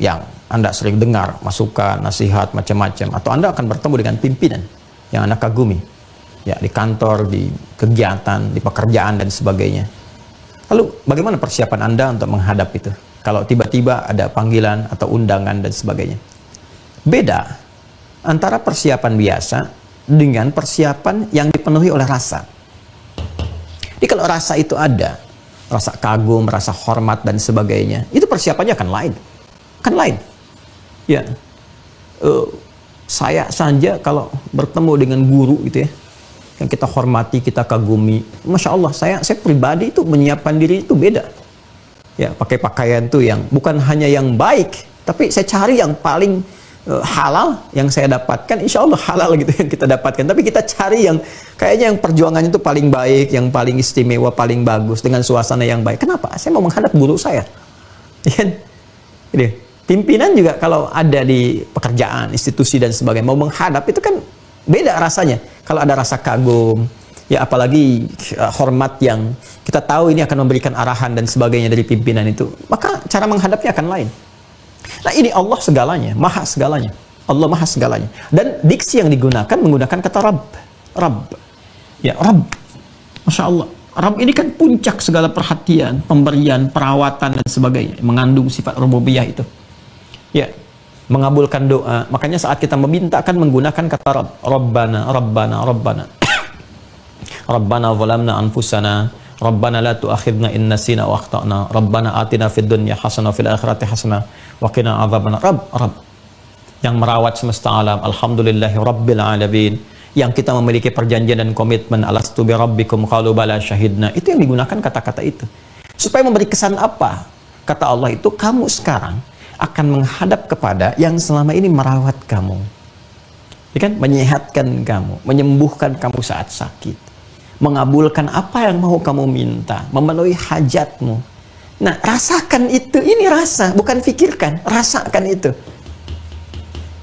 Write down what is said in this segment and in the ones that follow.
yang Anda sering dengar, masukan, nasihat, macam-macam. Atau Anda akan bertemu dengan pimpinan yang Anda kagumi. Ya, di kantor, di kegiatan, di pekerjaan, dan sebagainya. Lalu, bagaimana persiapan Anda untuk menghadap itu? Kalau tiba-tiba ada panggilan atau undangan dan sebagainya. Beda antara persiapan biasa dengan persiapan yang dipenuhi oleh rasa. Jadi kalau rasa itu ada, rasa kagum, rasa hormat, dan sebagainya, itu persiapannya akan lain. Kan lain. Ya, saya saja kalau bertemu dengan guru gitu ya, yang kita hormati, kita kagumi, Masya Allah, saya pribadi itu menyiapkan diri itu beda. Ya, pakai pakaian tuh yang bukan hanya yang baik, tapi saya cari yang paling halal yang saya dapatkan, insya Allah halal gitu yang kita dapatkan. Tapi kita cari yang kayaknya yang perjuangannya itu paling baik, yang paling istimewa, paling bagus, dengan suasana yang baik. Kenapa? Saya mau menghadap guru saya. Ini pimpinan juga kalau ada di pekerjaan, institusi dan sebagainya, mau menghadap itu kan beda rasanya. Kalau ada rasa kagum, ya apalagi hormat yang kita tahu ini akan memberikan arahan dan sebagainya dari pimpinan itu, maka cara menghadapnya akan lain. Nah ini Allah segalanya, maha segalanya. Allah maha segalanya. Dan diksi yang digunakan menggunakan kata Rabb. Rabb. Ya, Rabb. Masya Allah. Rabb ini kan puncak segala perhatian, pemberian, perawatan dan sebagainya, mengandung sifat rububiyah itu. Ya, mengabulkan doa. Makanya saat kita meminta kan menggunakan kata Rabb. Rabbana, Rabbana, Rabbana. Rabbana zalamna anfusana, Rabbana la tu'akhidna in nasina wa akhtana, Rabbana atina fid dunya hasanah fil akhirati hasanah wa qina adzabannar. Rabb yang merawat semesta alam, alhamdulillahi rabbil alamin, yang kita memiliki perjanjian dan komitmen, alastu bi rabbikum qalu bala syahidna. Itu yang digunakan kata-kata itu. Supaya memberi kesan apa? Kata Allah itu, kamu sekarang akan menghadap kepada yang selama ini merawat kamu, ya kan? Menyehatkan kamu, menyembuhkan kamu saat sakit, mengabulkan apa yang mau kamu minta, memenuhi hajatmu. Nah, rasakan itu. Ini rasa, bukan fikirkan. Rasakan itu.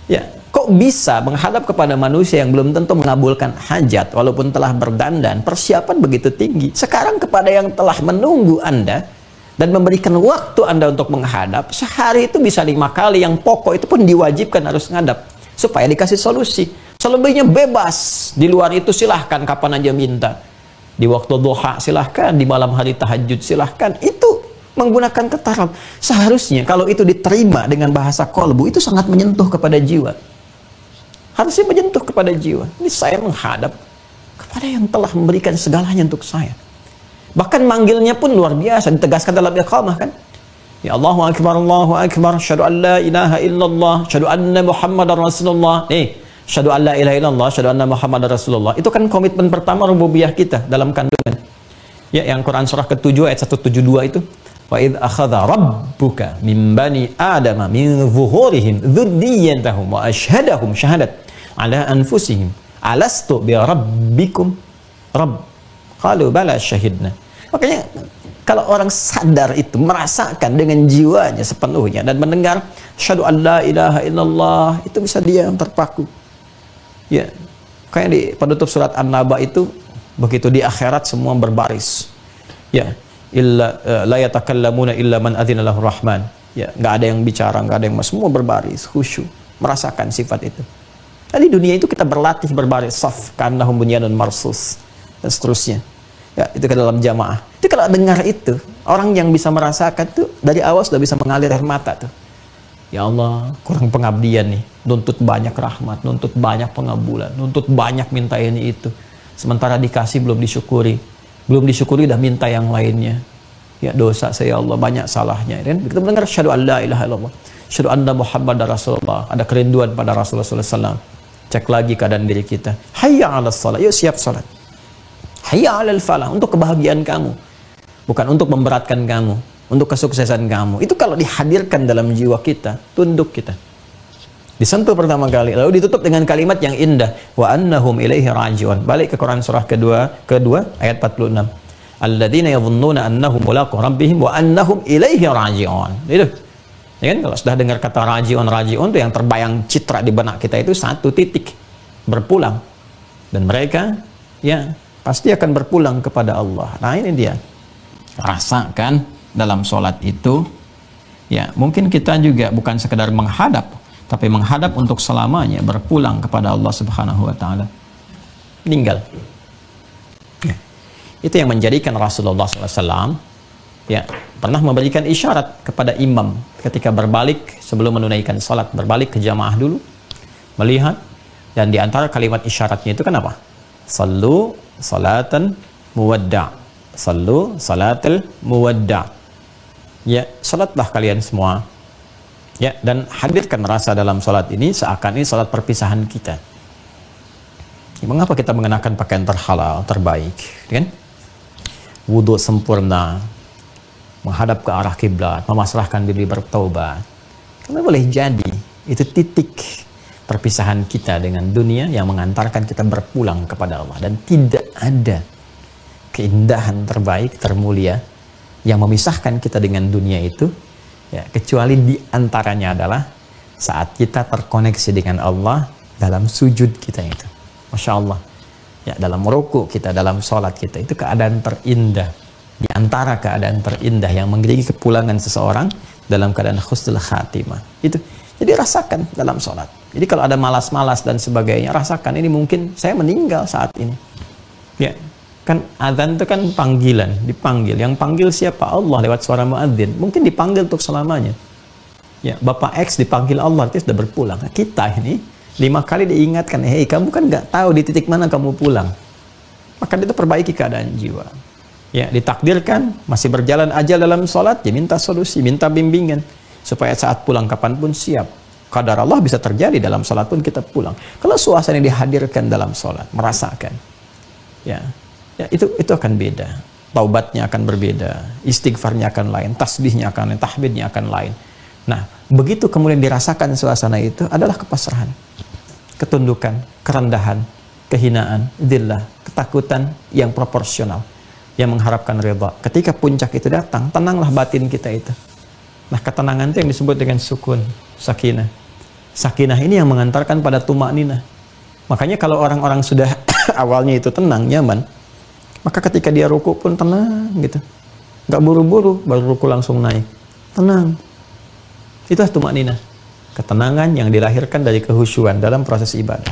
Ya, kok bisa menghadap kepada manusia yang belum tentu mengabulkan hajat walaupun telah berdandan, persiapan begitu tinggi. Sekarang kepada yang telah menunggu Anda dan memberikan waktu Anda untuk menghadap, sehari itu bisa 5 kali, yang pokok itu pun diwajibkan harus menghadap supaya dikasih solusi. Selebihnya bebas. Di luar itu silahkan kapan aja minta. Di waktu duha silahkan, di malam hari tahajud silahkan. Itu menggunakan kata Rabb. Seharusnya kalau itu diterima dengan bahasa kolbu, itu sangat menyentuh kepada jiwa. Harusnya menyentuh kepada jiwa. Ini saya menghadap kepada yang telah memberikan segalanya untuk saya. Bahkan manggilnya pun luar biasa, ditegaskan dalam iqamah kan. Ya Allahu Akbar, syahadu an la ilaha illallah, syahadu anna Muhammadar Rasulullah. Nih, syahadu an la ilaha illallah, syahadu anna Muhammadar Rasulullah. Itu kan komitmen pertama rububiyah kita dalam kandungan. Ya, yang Quran surah ke-7 ayat 172 itu. Wa idz akhadha rabbuka min bani adama min zuhurihim dzurriyyatahum wa asyhadahum syahadat ala anfusihim alastu bi rabbikum rabb qalu bala syahidna. Makanya kalau orang sadar itu, merasakan dengan jiwanya sepenuhnya dan mendengar syahadu an la ilaha illallah, itu bisa dia yang terpaku. Ya, kayak di penutup surat An-Naba itu, begitu di akhirat semua berbaris. Ya, illa la yatakallamuna illa man adzina lahu rahman. Ya, nggak ada yang bicara, nggak ada yang semua berbaris, khusyuk, merasakan sifat itu. Nah, di dunia itu kita berlatih berbaris saf ka'annahum bunyanun marsus dan seterusnya. Ya, itu ke dalam jamaah. Itu kalau dengar itu, orang yang bisa merasakan tuh dari awal sudah bisa mengalir air mata tuh. Ya Allah, kurang pengabdian nih, nuntut banyak rahmat, nuntut banyak pengabulan, nuntut banyak minta ini itu. Sementara dikasih belum disyukuri. Belum disyukuri udah minta yang lainnya. Ya, dosa saya Allah, banyak salahnya. Dan kita mendengar syahadu an la ilaha illallah, syahadu anna Muhammadar Rasulullah, ada kerinduan pada Rasulullah SAW. Cek lagi keadaan diri kita. Hayya 'alas shalah, yuk siap salat. Hayya 'alal falah, untuk kebahagiaan kamu. Bukan untuk memberatkan kamu, untuk kesuksesan kamu. Itu kalau dihadirkan dalam jiwa kita, tunduk kita. Disentuh pertama kali, lalu ditutup dengan kalimat yang indah, wa annahum ilaihi raji'un. Balik ke Quran surah kedua ayat 46. Alladzina yadhunnuna annahum mulaqu rabbihim wa annahum ilaihi raji'un. Itu. Ya kan, kalau sudah dengar kata raji'un itu yang terbayang citra di benak kita itu satu titik, berpulang. Dan mereka ya pasti akan berpulang kepada Allah. Nah, ini dia. Rasakan dalam sholat itu Ya, mungkin kita juga bukan sekedar menghadap, tapi menghadap untuk selamanya, berpulang kepada Allah Subhanahu wa taala. Meninggal. Ya. Itu yang menjadikan Rasulullah SAW ya pernah memberikan isyarat kepada imam ketika berbalik sebelum menunaikan salat, berbalik ke jamaah dulu, melihat, dan di antara kalimat isyaratnya itu kan apa? Sallu salatan muwadda'. Sallu salatul muwadda'. Ya, salatlah kalian semua. Ya, dan hadirkan rasa dalam salat ini seakan ini salat perpisahan kita. Ya, mengapa kita mengenakan pakaian terhalal, terbaik, kan? Wudhu sempurna, menghadap ke arah kiblat, memasrahkan diri bertaubat. Karena boleh jadi itu titik perpisahan kita dengan dunia yang mengantarkan kita berpulang kepada Allah, dan tidak ada keindahan terbaik, termulia yang memisahkan kita dengan dunia itu ya, kecuali diantaranya adalah saat kita terkoneksi dengan Allah dalam sujud kita itu. Masya Allah ya, dalam ruku kita, dalam sholat kita, itu keadaan terindah, di antara keadaan terindah yang mengiringi kepulangan seseorang dalam keadaan husnul khatimah itu. Jadi rasakan dalam sholat. Jadi kalau ada malas-malas dan sebagainya, rasakan ini mungkin saya meninggal saat ini ya. Kan adzan itu kan panggilan, dipanggil. Yang panggil siapa? Allah lewat suara muadzin. Mungkin dipanggil untuk selamanya. Ya, Bapak X dipanggil Allah, itu sudah berpulang. Nah, kita ini 5 kali diingatkan, hei kamu kan nggak tahu di titik mana kamu pulang. Maka itu perbaiki keadaan jiwa. Ya, ditakdirkan masih berjalan aja dalam sholat, ya minta solusi, minta bimbingan supaya saat pulang kapanpun siap. Qadar Allah bisa terjadi dalam sholat pun kita pulang. Kalau suasana dihadirkan dalam sholat, merasakan. Ya. Ya, itu akan beda. Taubatnya akan berbeda, istighfarnya akan lain, tasbihnya akan lain, tahmidnya akan lain. Nah, begitu kemudian dirasakan suasana itu adalah kepasrahan, ketundukan, kerendahan, kehinaan, dzillah, ketakutan yang proporsional, yang mengharapkan ridha. Ketika puncak itu datang, tenanglah batin kita itu. Nah, ketenangan itu yang disebut dengan sukun, sakinah. Sakinah ini yang mengantarkan pada tumakninah. Makanya kalau orang-orang sudah awalnya itu tenang, nyaman, maka ketika dia ruku pun tenang gitu. Nggak buru-buru, baru ruku langsung naik. Tenang. Itulah tumakninah. Ketenangan yang dilahirkan dari kehusyuan dalam proses ibadah.